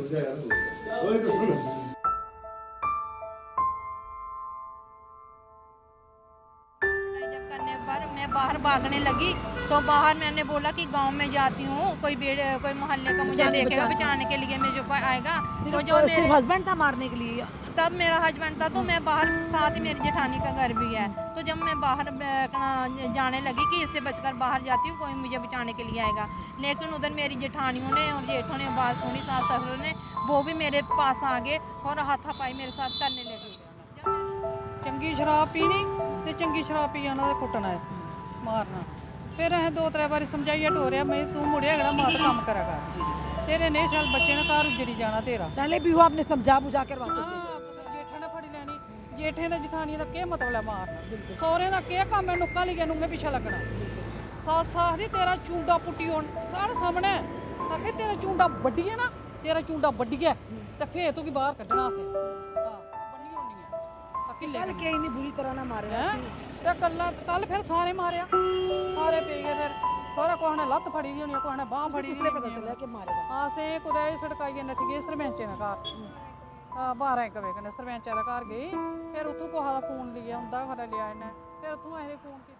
जब करने पर मैं बाहर भागने लगी तो बाहर मैंने बोला कि गांव में जाती हूँ, कोई मोहल्ले का मुझे देखेगा बचाने के लिए मुझे कोई आएगा। तो जो मेरे हस्बैंड था मारने के लिए, तब मेरा हस्बैंड था, तो मैं बाहर, साथ ही मेरी जेठानी का घर भी है। तो जब मैं बाहर जाने लगी कि इससे बचकर बाहर जाती हूँ, कोई मुझे बचाने के लिए आएगा, लेकिन उधर मेरी जेठानियों ने और जेठों ने बात सुनी, सास ससुर ने, वो भी मेरे पास आ गए और हाथापाई मेरे साथ करने लगे। चंगी शराब पीनी ते चंगी शराब पी जाना ते कुट्टना इस मारना। फिर असें 2-3 बारी समझाइए टोरिया, मैं तू मुड़िया अगड़ा मात काम करा कर, तेरे नहीं शैल बच्चे ने घर उजड़ी जाना तेरा। पहले भी हुआ, आपने समझा बुझा कर वापस जेठे ने फड़ी लैनी, जेठे ने जठानी का क्या मतलब है मारना, सौरे का क्या काम है नुक्का लिया नुंगे पिछे लगना। सस आखदी तेरा चूंडा पुट्टी होन साढ़े सामने, आखे तेरा चूंडा बड्डी है ना, तेरा चूंडा बड्डी है तो फिर तू की बाहर कड्ढना असें। कल के इन्हीं बुरी तरह ना मारे हैं कल फिर सारे मारिया, सारे पे गए। फिर थोड़ा कोई ने लत्त फड़ी दी होनी, कोई ने बांह फड़ी दी, पता चला कि मारेगा। हाँ से कुदै सड़काइए नट्ठी गए सरपंचे दे घर, 12-1 बजे कन्नै सरपंचे दे घर गई। फिर उत्थों कुसा दा फोन लिया, उंदा घर लिया इन्हें, फिर उत्थों असें फोन किया।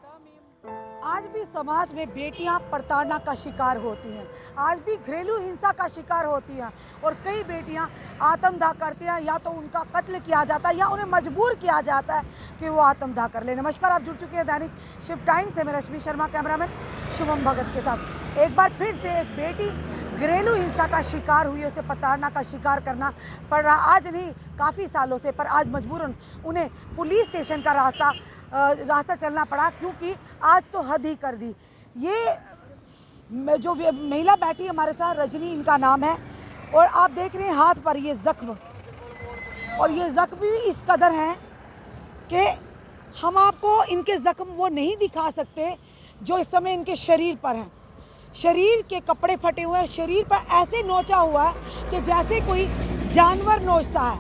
आज भी समाज में बेटियां प्रताड़ना का शिकार होती हैं, आज भी घरेलू हिंसा का शिकार होती हैं और कई बेटियां आत्मदाह करती हैं, या तो उनका कत्ल किया जाता है या उन्हें मजबूर किया जाता है कि वो आत्मदाह कर ले। नमस्कार, आप जुड़ चुके हैं दैनिक शिफ्ट टाइम से, मैं रश्मि शर्मा, कैमरामैन शुभम भगत के साथ। एक बार फिर से एक बेटी घरेलू हिंसा का शिकार हुई, उसे प्रताड़ना का शिकार करना पड़ रहा, आज नहीं काफ़ी सालों से, पर आज मजबूरन उन्हें पुलिस स्टेशन का रास्ता चलना पड़ा, क्योंकि आज तो हद ही कर दी। ये जो महिला बैठी हमारे साथ, रजनी इनका नाम है, और आप देख रहे हैं हाथ पर ये जख्म, और ये जख्म भी इस कदर हैं कि हम आपको इनके जख्म वो नहीं दिखा सकते जो इस समय इनके शरीर पर हैं। शरीर के कपड़े फटे हुए हैं, शरीर पर ऐसे नोचा हुआ है कि जैसे कोई जानवर नोचता है।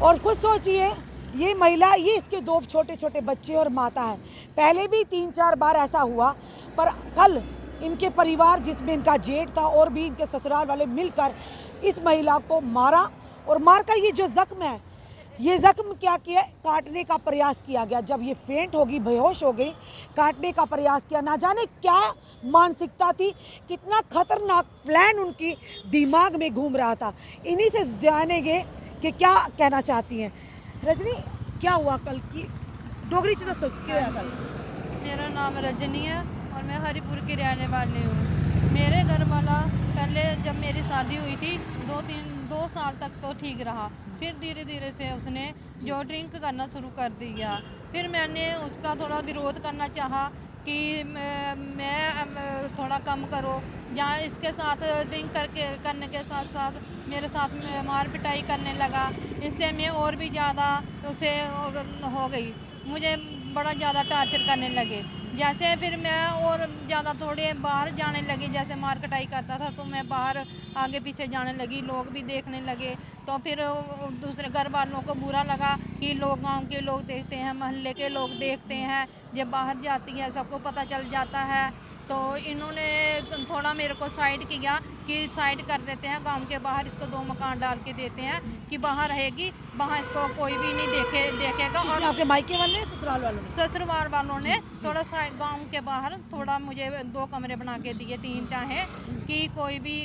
और खुद सोचिए, ये महिला, ये इसके 2 छोटे छोटे बच्चे और माता है। पहले भी 3-4 बार ऐसा हुआ, पर कल इनके परिवार, जिसमें इनका जेठ था और भी इनके ससुराल वाले, मिलकर इस महिला को मारा, और मारकर ये जो जख्म है, ये जख्म क्या किया, काटने का प्रयास किया गया। जब ये फेंट होगी, बेहोश हो गई, काटने का प्रयास किया। ना जाने क्या मानसिकता थी, कितना खतरनाक प्लान उनकी दिमाग में घूम रहा था। इन्हीं से जानेंगे कि क्या कहना चाहती हैं। रजनी, क्या हुआ कल की डोगरी च दसो क्या कल? मेरा नाम रजनी है और मैं हरिपुर की रहने वाली हूँ। मेरे घर वाला पहले जब मेरी शादी हुई थी 2 साल तक तो ठीक रहा, फिर धीरे धीरे से उसने जो ड्रिंक करना शुरू कर दिया। फिर मैंने उसका थोड़ा विरोध करना चाहा कि मैं थोड़ा कम करो, जहाँ इसके साथ ड्रिंक करने के साथ साथ मेरे साथ मार पिटाई करने लगा। इससे मैं और भी ज़्यादा उसे हो गई, मुझे बड़ा ज़्यादा टार्चर करने लगे। जैसे फिर मैं और ज़्यादा थोड़े बाहर जाने लगी, जैसे मार कटाई करता था तो मैं बाहर आगे पीछे जाने लगी, लोग भी देखने लगे। तो फिर दूसरे घर वालों को बुरा लगा कि लोग, गांव के लोग देखते हैं, मोहल्ले के लोग देखते हैं, जब बाहर जाती है सबको पता चल जाता है। तो इन्होंने थोड़ा मेरे को साइड किया कि साइड कर देते हैं, गांव के बाहर इसको 2 मकान डाल के देते हैं कि बाहर रहेगी, वहाँ इसको कोई भी नहीं देखेगा। और आपके मायके वाले, ससुराल वालों ने? ससुराल वालों ने थोड़ा सा गांव के बाहर थोड़ा मुझे 2 कमरे बना के दिए, 3 चाहे, कि कोई भी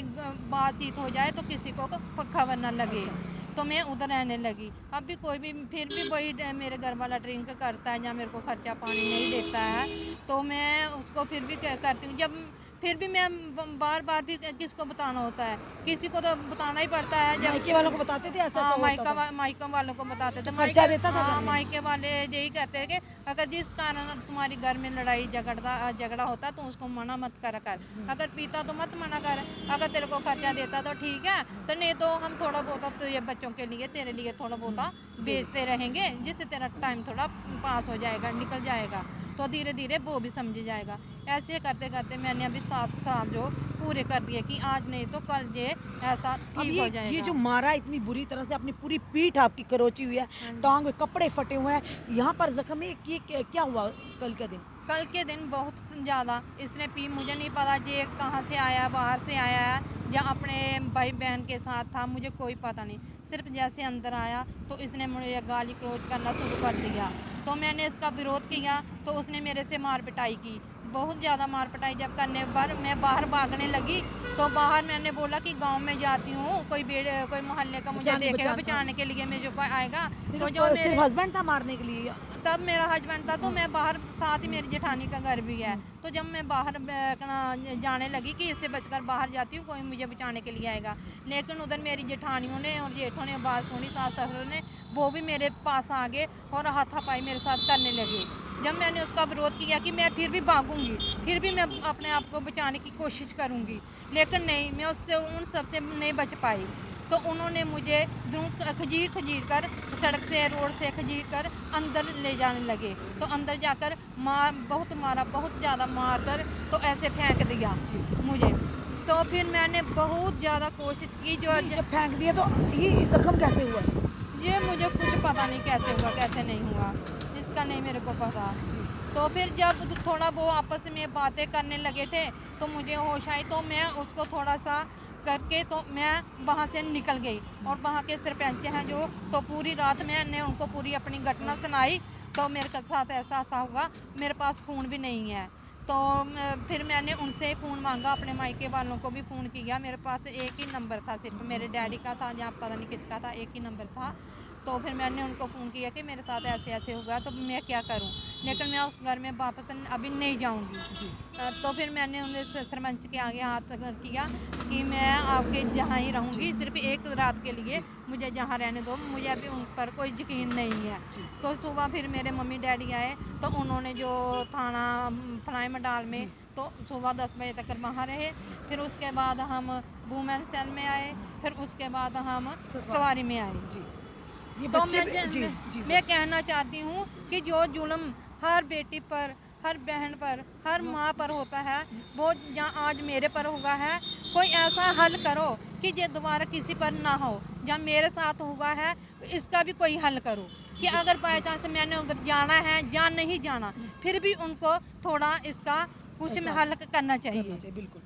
बातचीत हो जाए तो किसी को खबर न लगे। तो मैं उधर रहने लगी। अब भी कोई भी, फिर भी वही मेरे घर वाला ड्रिंक करता है या मेरे को खर्चा पानी नहीं देता है, तो मैं उसको फिर भी करती हूँ। जब फिर भी मैं बार बार भी किसको बताना होता है, किसी को तो बताना ही पड़ता है। जब मायके वालों को बताते थे ऐसा? मायके वालों को बताते थे, खर्चा देता था। हाँ, मायके वाले यही कहते हैं कि अगर जिस कारण तुम्हारी घर में लड़ाई झगड़ा होता तो उसको मना मत कर, अगर पीता तो मत मना कर, अगर तेरे को खर्चा देता तो ठीक है, तो नहीं तो हम थोड़ा बहुत तो ये बच्चों के लिए, तेरे लिए थोड़ा बहुत बेचते रहेंगे, जिससे तेरा टाइम थोड़ा पास हो जाएगा, निकल जाएगा, तो धीरे धीरे वो भी समझ जाएगा। ऐसे करते करते मैंने अभी 7 साल जो पूरे कर दिए कि आज नहीं तो कल ये ऐसा ठीक हो जाएगा। ये जो मारा इतनी बुरी तरह से, अपनी पूरी पीठ आपकी करोची हुई है, टांग में कपड़े फटे हुए हैं, यहाँ पर जख्म है, ये क्या हुआ कल के दिन? कल के दिन बहुत ज़्यादा इसने पी, मुझे नहीं पता ये कहाँ से आया, बाहर से आया है, या अपने भाई बहन के साथ था, मुझे कोई पता नहीं। सिर्फ जैसे अंदर आया तो इसने मुझे गाली क्लोज करना शुरू कर दिया, तो मैंने इसका विरोध किया तो उसने मेरे से मार पिटाई की, बहुत ज़्यादा मार पिटाई जब करने पर मैं बाहर भागने लगी। तो बाहर मैंने बोला कि गांव में जाती हूँ, कोई मोहल्ले का मुझे देखेगा बचाने के लिए, मुझे कोई आएगा। तो जो मेरे हस्बैंड था मारने के लिए? तब मेरा हस्बैंड था, तो मैं बाहर, साथ ही मेरी जेठानी का घर भी है। तो जब मैं बाहर जाने लगी कि इससे बचकर बाहर जाती हूँ, कोई मुझे बचाने के लिए आएगा, लेकिन उधर मेरी जेठानियों ने और जेठों ने बात सुनी, सास ससुर ने, वो भी मेरे पास आ गए और हाथापाई मेरे साथ करने लगे। जब मैंने उसका विरोध किया कि मैं फिर भी भागूंगी, फिर भी मैं अपने आप को बचाने की कोशिश करूंगी, लेकिन नहीं, मैं उससे उन सबसे नहीं बच पाई। तो उन्होंने मुझे खजीर कर सड़क से, रोड से खजीर कर अंदर ले जाने लगे। तो अंदर जाकर बहुत मारा, बहुत ज़्यादा मार कर तो ऐसे फेंक दिया मुझे। तो फिर मैंने बहुत ज़्यादा कोशिश की, जो जब फेंक दिया तो ये जख्म कैसे हुआ? ये मुझे कुछ पता नहीं कैसे हुआ कैसे नहीं हुआ, इसका नहीं मेरे को पता। तो फिर जब थोड़ा वो आपस में बातें करने लगे थे तो मुझे होश आई, तो मैं उसको थोड़ा सा करके तो मैं वहाँ से निकल गई। और वहाँ के सरपंच हैं जो, तो पूरी रात मैंने उनको पूरी अपनी घटना सुनाई। तो मेरे साथ ऐसा हुआ, मेरे पास फ़ोन भी नहीं है। तो फिर मैंने उनसे फ़ोन मांगा, अपने मायके वालों को भी फ़ोन किया। मेरे पास एक ही नंबर था, सिर्फ मेरे डैडी का था या पता नहीं किसका था, एक ही नंबर था। तो फिर मैंने उनको फ़ोन किया कि मेरे साथ ऐसे ऐसे हुआ, तो मैं क्या करूं, लेकिन मैं उस घर में वापस अभी नहीं जाऊंगी। तो फिर मैंने उन्हें सरपंच के आगे हाथ किया कि मैं आपके जहाँ ही रहूंगी, सिर्फ एक रात के लिए मुझे जहाँ रहने दो, मुझे अभी उन पर कोई यकीन नहीं है। तो सुबह फिर मेरे मम्मी डैडी आए, तो उन्होंने जो थाना फलाई मंडाल में, तो सुबह 10 बजे तक वहाँ रहे। फिर उसके बाद हम वुमेन सेल में आए, फिर उसके बाद हम सवारी में आए। तो मैं कहना चाहती हूँ कि जो जुल्म हर बेटी पर, हर बहन पर, हर माँ पर होता है, वो जहाँ आज मेरे पर हुआ है, कोई ऐसा हल करो कि ये दोबारा किसी पर ना हो। जहाँ मेरे साथ हुआ है इसका भी कोई हल करो, कि अगर बाई चांस मैंने उधर जाना है या नहीं जाना, फिर भी उनको थोड़ा इसका कुछ में हल करना चाहिए। बिल्कुल।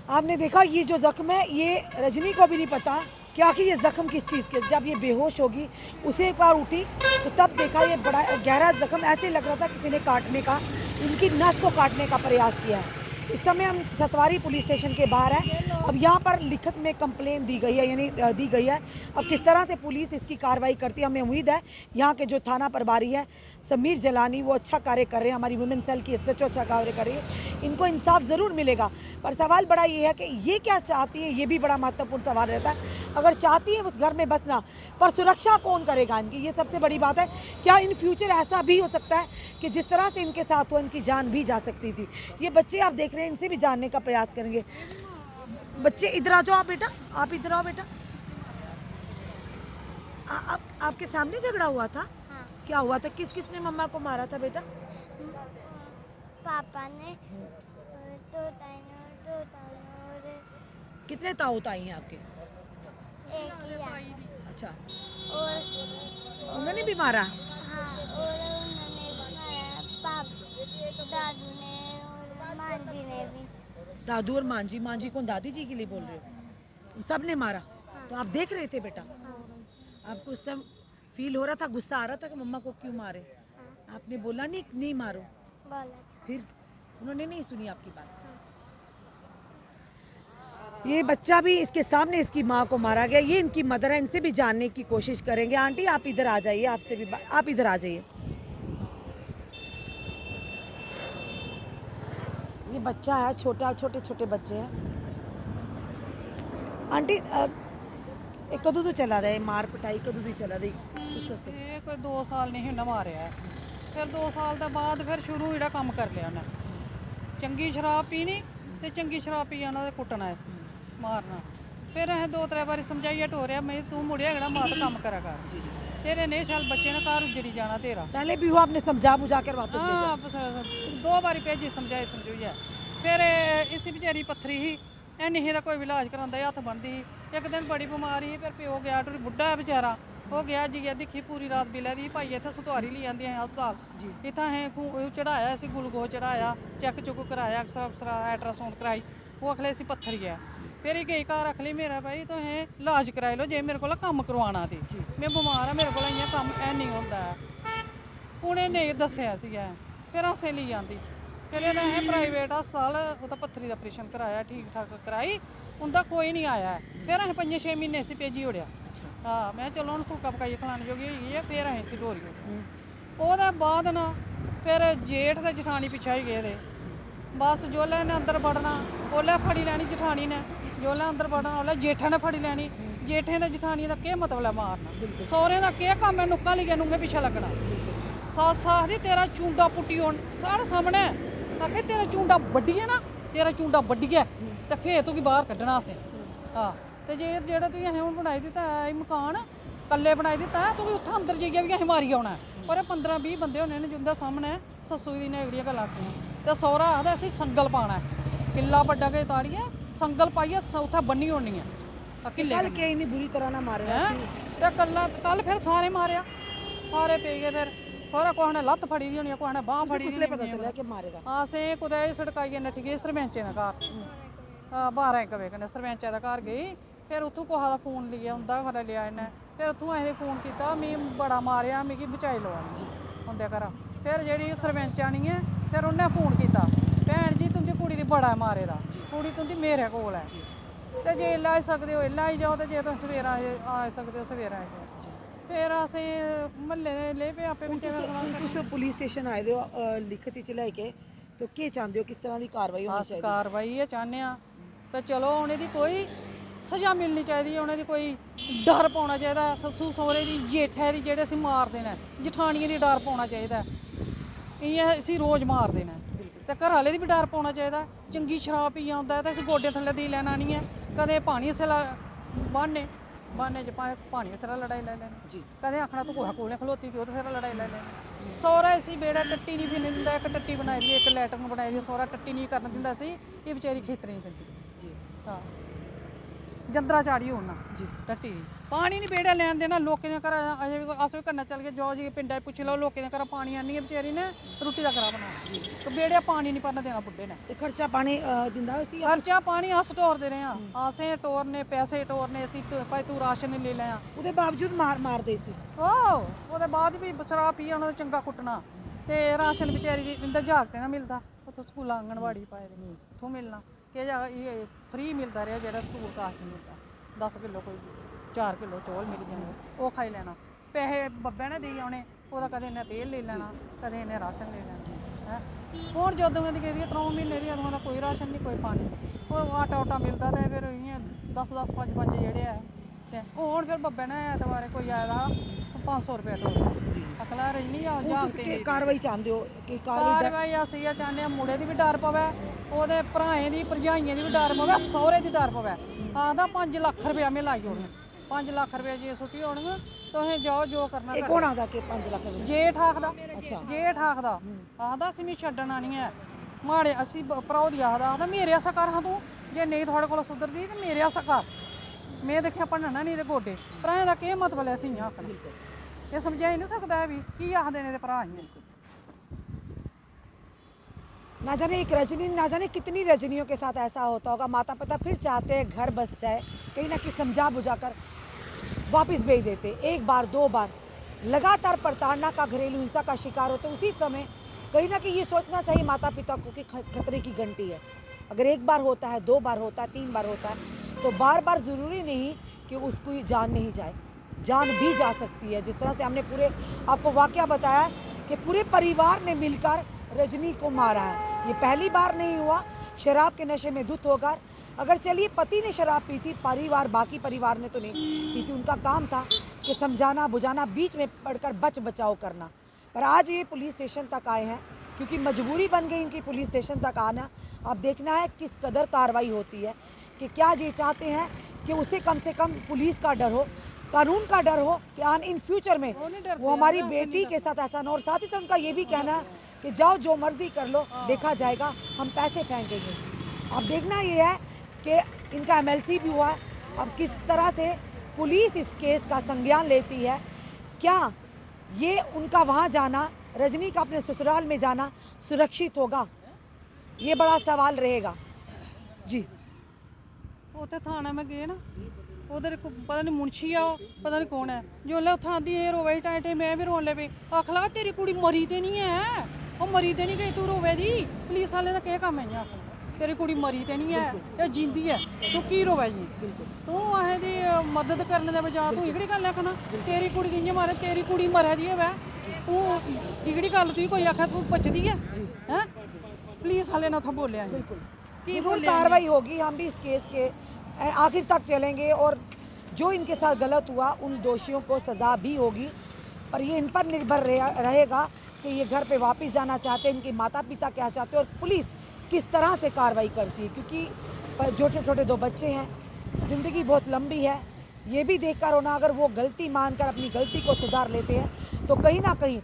आपने देखा ये जो जख्म है, ये रजनी को भी नहीं पता कि आखिर ये जख्म किस चीज़ के। जब ये बेहोश होगी, उसे एक बार उठी तो तब देखा ये बड़ा गहरा जख्म, ऐसे लग रहा था किसी ने काटने का, इनकी नस को काटने का प्रयास किया है। इस समय हम सतवारी पुलिस स्टेशन के बाहर हैं। अब यहाँ पर लिखित में कंप्लेन दी गई है, यानी दी गई है। अब किस तरह से पुलिस इसकी कार्रवाई करती है, हमें उम्मीद है यहाँ के जो थाना प्रभारी है समीर जलानी, वो अच्छा कार्य कर रहे हैं, हमारी वुमेन सेल की एसएचओ अच्छा कार्य कर रही है, इनको इंसाफ ज़रूर मिलेगा। पर सवाल बड़ा ये है कि ये क्या चाहती है, ये भी बड़ा महत्वपूर्ण सवाल रहता है। अगर चाहती है उस घर में बसना, पर सुरक्षा कौन करेगा इनकी, ये सबसे बड़ी बात है। क्या इन फ्यूचर ऐसा भी हो सकता है कि जिस तरह से इनके साथ हो, इनकी जान भी जा सकती थी। ये बच्चे आप देख रहे हैं, इनसे भी जानने का प्रयास करेंगे। बच्चे इधर आ जाओ, आप बेटा, आप इधर आओ बेटा। आपके सामने झगड़ा हुआ था? हाँ। क्या हुआ था? किसने मम्मा को मारा था बेटा? पापा ने और कितने ताऊ ताई हैं आपके? एक ही अच्छा, और उन्होंने भी मारा? हाँ, और उन्होंने मारा, दादू ने और मांझी ने भी। दादू और मांझी? मांझी कौन, दादी जी के लिए बोल रहे हो? सब ने मारा? तो आप देख रहे थे बेटा? आपको उस टाइम फील हो रहा था, गुस्सा आ रहा था कि मम्मा को क्यों मारे? आपने बोला नहीं मारो? बोला। फिर उन्होंने नहीं सुनी आपकी बात? ये बच्चा भी, इसके सामने इसकी माँ को मारा गया। ये इनकी मदर है, इनसे भी जानने की कोशिश करेंगे। आंटी आप इधर आ जाइए, आपसे भी आप इधर आ जाइए। ये बच्चा है, छोटे बच्चे हैं। आंटी कदों तो चला रहा है मार पिटाई, कदों तो चला रही? ਇਹ ਕੋਈ 2 ਸਾਲ ਨਹੀਂ ਹੁੰਦਾ ਮਾਰਿਆ, ਫਿਰ 2 ਸਾਲ ਦੇ ਬਾਅਦ ਫਿਰ ਸ਼ੁਰੂ ਜਿਹੜਾ ਕੰਮ ਕਰ ਲਿਆ ਉਹਨੇ। ਚੰਗੀ ਸ਼ਰਾਬ ਪੀਣੀ ਤੇ ਚੰਗੀ ਸ਼ਰਾਬ ਪੀ ਜਾਣਾ ਤੇ ਕੁੱਟਣਾ ਇਸ ਮਾਰਨਾ। ਫਿਰ ਅਸੀਂ 2-3 ਵਾਰੀ ਸਮਝਾਈਏ ਟੋਰਿਆ, ਮੈਂ ਤੂੰ ਮੁੜਿਆ ਜਿਹੜਾ ਮਾਤ ਕੰਮ ਕਰਿਆ ਕਰ, तेरे नहीं साल बच्चे ने घर उजड़ी जाना तेरा। पहले भी वो आपने समझा बुझा कर वापस ले हाँ, 2 बारी भेजी समझाई समझूया। फिर इसी बेचारी पत्थरी ही, नहीं का कोई भी इलाज करांदा, हत्थ बनदी। एक दिन बड़ी बीमार ही, फिर प्यो गया, बुढ़ा है बेचारा, हो गया जी दिखी पूरी रात बिला दी। भाई इत्थे सतवारी ली आंदे हैं हस्पताल, इत्थां असें चढ़ाया, असीं ग्लूकोज चढ़ाया, चैक चुक कराया, एक्सरा अल्ट्रासाउंड कराई, वो आखले असीं पत्थर गया। फिर गई घर रख ली मेरा भाई तुम इलाज कराई लो जे मेरे को कम करवाना थे मैं बिमार हाँ मेरे को इं कम नहीं होता है उन्हें नहीं दसिया फिर असें ली आंदी फिर असें प्राइवेट हस्पताल वो पत्थरी का ऑपरेशन कराया ठीक ठाक कराई उनका कोई नहीं आया है फिर असें 5-6 महीने इसी भेजी ओड़िया हाँ मैं चलो हूँ फुलका पकाइए खलाने जोगी होई है फिर असें इसी डोरी ओह्दे बाद ना फिर जेठ ते जठानी पिच्छे ही गए थे बस जोल्लै ने अंदर बढ़ना ओल्लै फड़ी लैनी जठानी ने जोल्लै अंदर बढ़ना ओल्लै जेठा ने फड़ी लैनी जेठे ने जठानी का केह् मतलब है मारना सौह्रे दा केह् कम्म है नुक्का लेइयै नुंगे पिच्छे लगना सस्स आखदी तेरा चूंडा पुट्टी होन साढ़े सामने आखे तेरा चूंडा बड्डिए ना तेरा चूंडा बड्डिए ते फिर तुगी बाहर कड्ढना असें हाँ ते जेह्ड़ा तुगी असें हून बनाई दित्ता है मकान कल्ले बनाई दित्ता है तुगी उत्थै अंदर जाइयै भी असें मारी औना पर 15-20 बंदे होने ने जिंदे सामने सस्सू दी ने एड़ियां गल्लां आखियां ते सौह्रा आखदा असीं संगल पाना है किला बड्डा के ताड़ियै संगल पाइयै उत्थै बन्नी होनी है किले कल के इन्नी बुरी तरह ना मारे ते कल फिर सारे मारेआ सारे पे गए फिर कुछ ने लत्त फड़ी दी होनी कुछ ने बांह फड़ी दी पता चलेआ कि मारेगा असें कुदै सड़काइयै नट्ठी गए सरपैंचे दे घर 12-1 बजे कन्नै सरपैंचे दे घर गेई फिर उत्थूं कुसै दा फोन लेइयै उं'दा घरा लेआ इन्नै फिर उत्थूं असें फोन कीता मिगी बड़ा मारेआ मिगी बचाई लो उं'दे घरा फिर जेह्ड़ी सरपैंचानी ऐ फिर उन्नै फोन कीता भैन जी तुं'दी कुड़ी दी बड़ा मारे दा कुड़ी तुं'दी मेरे कोल है ते जे एल्लै आई सकदे हो एल्लै आई जाओ ते जे तुस सवेरा आई सकदे हो सवेरा आई जाओ फिर असें म्हल्ले दे ले पे आपे बिच्च तुस पुलिस स्टेशन आए दे हो लिखत च लेके तो केह् चाहते हो किस तरह की कार्रवाई होनी चाहिए कार्रवाई एह् चाहने आं ते चलो उ'नें दी कोई सज़ा मिलनी चाहिदी उ'नें दी कोई डर पौना चाहिदा सस्सू सौह्रे दी जेठे दी जेह्ड़े असीं मारदे न जठानियें दी डर पौना चाहिदा इ'यां इसी रोज़ मारदे न ते घर आह्ले दी बी डर पौना चाहिदा चंगी शराब पी आंदा ते इसी गोड्डे थल्ले देई लैना नहीं है कदें पानी सिला बाने च पानी सिरा लड़ाई लै लैनी कदें आखना तू कुसै कोल खलोती दी ओह्दे सिरा लड़ाई लै लैनी सौह्रा इसी बेड़ा टट्टी नहीं पीने दिंदा इक टट्टी बनाई दी इक लैटरन बनाई दी सौह्रा टट्टी नहीं करन दिंदा इसी एह् बेचारी खेतरें च जंदी हाँ जंदरा चाड़ी होना टट्टी पानी नहीं बेड़ा लैन देना लोकें दे घर अजें भी अस भी करना चल गए जाओ जी पिंडा पुच्छी लैओ लोकें दे घर पानी आनियै बेचारी ने रुट्टी दा करा बनाया तो बेड़े पानी नहीं भरन देना बुड्ढे ने ते खर्चा पानी दिंदा उसी खर्चा पानी अस टोरदे रहे हां असें टोरने पैसे टोरने असी भाई तू राशन ले लेआ ਉਹਦੇ ਬਾਵਜੂਦ मार दे सी ਉਹਦੇ ਬਾਅਦ ਵੀ ਸ਼ਰਾਬ ਪੀ ਉਹਨਾਂ ਦਾ ਚੰਗਾ ਕੁੱਟਣਾ ਤੇ ਰਾਸ਼ਨ ਵਿਚਾਰੀ ਦੀ ਇੰਦਾ ਜਾਗਤੇ ਨਾ ਮਿਲਦਾ ਉੱਥੋਂ ਸਕੂਲ ਆਂਗਣਵਾੜੀ ਪਾਏ ਦੇ ਉੱਥੋਂ ਮਿਲਣਾ ਕਿ ਜਾ ਇਹ ਫ੍ਰੀ ਮਿਲਦਾ ਰਿਹਾ ਜਿਹੜਾ ਸਕੂਲ ਕਾਸ਼ ਨਹੀਂ ਮਿਲਦਾ 10 ਕਿਲੋ ਕੋਈ 4 ਕਿਲੋ ਚੌਲ ਮਿਲ ਜਾਂਦੇ ਉਹ ਖਾਈ ਲੈਣਾ ਪੈਸੇ ਬੱਬੇ ਨੇ ਦੇਈ ਆਉਣੇ ਉਹਦਾ ਕਦੇ ਇਹਨੇ ਤੇਲ ਲੈ ਲੈਣਾ ਕਦੇ ਇਹਨੇ ਰਾਸ਼ਨ ਲੈ ਲੈਣਾ ਹੈ ਹੁਣ ਜਦੋਂ ਦੀ ਕਹਿੰਦੀ 3 ਮਹੀਨੇ ਦੀ ਉਦੋਂ ਦਾ ਕੋਈ ਰਾਸ਼ਨ ਨਹੀਂ ਕੋਈ ਪਾਣੀ ਉਹ ਆਟਾ ਮਿਲਦਾ ਤੇ ਫਿਰ ਇਆਂ 10-10 5-5 ਜਿਹੜੇ ਆ ਤੇ ਹੁਣ ਫਿਰ ਬੱਬੇ ਨੇ ਐਤਵਾਰੇ ਕੋਈ ਆਇਆ 500 रुपया टोल अकला रही नहीं आ जाते कार्रवाई चाहते हो कि कार्रवाई ਅਸੀਂ ਇਹ ਚਾਹੁੰਦੇ ਆ ਮੁੰਡੇ ਦੀ ਵੀ ਡਰ ਪਵੇ ਉਹਦੇ ਭਰਾਏ ਦੀ ਭਰਜਾਈਆਂ ਦੀ ਵੀ ਡਰ ਪਵੇ ਸਹੁਰੇ ਦੀ ਡਰ ਪਵੇ ਆਂਦਾ 5 ਲੱਖ ਰੁਪਇਆ ਮੈਂ ਲਾਈ ਹੋਣੀ 5 ਲੱਖ ਰੁਪਏ ਜੇ ਸੁੱਟੀ ਹੋਣਗੇ ਤੁਸੀਂ ਜਾਓ ਜੋ ਕਰਨਾ ਇਹ ਕੌਣ ਆਦਾ ਕਿ 5 ਲੱਖ ਜੇਠ ਆਖਦਾ ਜੇਠ ਆਖਦਾ ਆਂਦਾ ਅਸੀਂ ਵੀ ਛੱਡਣਾ ਨਹੀਂ ਹੈ ਮਾੜੇ ਅਸੀਂ ਭਰਾਓ ਦੀ ਆਖਦਾ ਮੇਰੇ ਆਸਾ ਕਰ ਹਾਂ ਤੂੰ ਜੇ ਨਹੀਂ ਤੁਹਾਡੇ ਕੋਲ ਸੁਧਰਦੀ ਤੇ ਮੇਰੇ ਆਸਾ कर मैं देखिया भंनना नहीं ते गोडे भराएं दा केह् मतलब है असीं आखना ये समझाई नहीं सकता है भी की आखदे ने ते भरा ना जाने एक रजनी ना जाने कितनी रजनियों के साथ ऐसा होता होगा माता पिता फिर चाहते हैं घर बस जाए कहीं ना कहीं समझा बुझा कर वापस भेज देते एक बार 2 बार लगातार प्रताड़ना का घरेलू हिंसा का शिकार होते उसी समय कहीं ना कहीं ये सोचना चाहिए माता पिता को कि खतरे की घंटी है अगर एक बार होता है 2 बार होता है 3 बार होता है तो बार बार ज़रूरी नहीं कि उसको जान नहीं जाए जान भी जा सकती है जिस तरह से हमने पूरे आपको वाकया बताया कि पूरे परिवार ने मिलकर रजनी को मारा है ये पहली बार नहीं हुआ शराब के नशे में धुत होकर अगर चलिए पति ने शराब पी थी परिवार बाकी परिवार ने तो नहीं पी थी उनका काम था कि समझाना बुझाना बीच में पड़कर बचाव करना पर आज ये पुलिस स्टेशन तक आए हैं क्योंकि मजबूरी बन गई इनकी पुलिस स्टेशन तक आना अब देखना है किस कदर कार्रवाई होती है कि क्या ये चाहते हैं कि उसे कम से कम पुलिस का डर हो कानून का डर हो कि इन फ्यूचर में वो हमारी बेटी के साथ ऐसा ना और साथ ही साथ उनका ये भी कहना है कि जाओ जो मर्जी कर लो देखा जाएगा हम पैसे फेंकेंगे अब देखना ये है कि इनका MLC भी हुआ है अब किस तरह से पुलिस इस केस का संज्ञान लेती है क्या ये उनका वहाँ जाना रजनी का अपने ससुराल में जाना सुरक्षित होगा ये बड़ा सवाल रहेगा जी ਉੱਥੇ ਥਾਣਾ ਮੈਂ ਗਏ ਨਾ, ਉਧਰ ਪਤਾ ਨਹੀਂ ਮੁਨਸ਼ੀ ਆ ਉਹ, ਪਤਾ ਨਹੀਂ ਕੌਣ ਹੈ, ਜੋ ਲੈ ਉੱਥਾਂ ਦੀ ਇਹ ਰੋਵੇ ਟਾਈਟੇ ਮੈਂ ਵੀ ਰੋਣ ਲੱਗ ਪਈ। ਆਖ ਲਾ ਤੇਰੀ ਕੁੜੀ ਮਰੀ ਤੇ ਨਹੀਂ ਹੈ, ਉਹ ਮਰੀ ਤੇ ਨਹੀਂ ਗਈ, ਤੂੰ ਰੋਵੇ ਦੀ। ਪੁਲਿਸ ਵਾਲੇ ਦਾ ਕੀ ਕੰਮ ਹੈ ਜੀ? ਆਖੋ ਤੇਰੀ ਕੁੜੀ ਮਰੀ ਤੇ ਨਹੀਂ ਹੈ, ਇਹ ਜਿੰਦੀ ਹੈ, ਤੂੰ ਕੀ ਰੋਵੇ ਜੀ? ਤੂੰ ਆਹੇ ਦੀ ਮਦਦ ਕਰਨ ਦੇ ਬਜਾ ਤੂੰ ਇਕੜੀ ਗੱਲ ਆਖਣਾ ਤੇਰੀ ਕੁੜੀ ਦੀ ਮਾਰੇ, ਤੇਰੀ ਕੁੜੀ ਮਰਿਆ ਦੀ ਹੈ, ਤੂੰ ਇਕੜੀ ਗੱਲ ਤੂੰ ਕੋਈ आखा तू बचती है हैं? पुलिस वाले ने तो बोलिया बिल्कुल कार्रवाई होगी। हम भी इस केस के आखिर तक चलेंगे और जो इनके साथ गलत हुआ उन दोषियों को सज़ा भी होगी। पर ये इन पर निर्भर रहेगा कि ये घर पे वापस जाना चाहते हैं, इनके माता पिता क्या चाहते हैं और पुलिस किस तरह से कार्रवाई करती है। क्योंकि छोटे छोटे 2 बच्चे हैं, ज़िंदगी बहुत लंबी है। ये भी देखकर होना, अगर वो गलती मानकर अपनी गलती को सुधार लेते हैं तो कहीं ना कहीं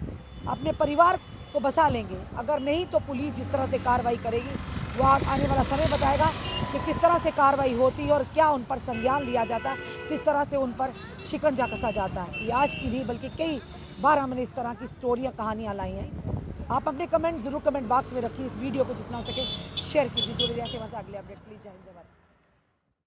अपने परिवार को बसा लेंगे। अगर नहीं तो पुलिस जिस तरह से कार्रवाई करेगी वो आने वाला समय बताएगा कि किस तरह से कार्रवाई होती है और क्या उन पर संज्ञान लिया जाता है, किस तरह से उन पर शिकंजा कसा जाता है। ये आज की नहीं बल्कि कई बार हमने इस तरह की स्टोरियाँ कहानियाँ लाई हैं। आप अपने कमेंट ज़रूर कमेंट बॉक्स में रखिए। इस वीडियो को जितना हो सके शेयर कीजिए। जुड़े रहिए, अगले अपडेट के लिए। जय हिंद, जय भारत।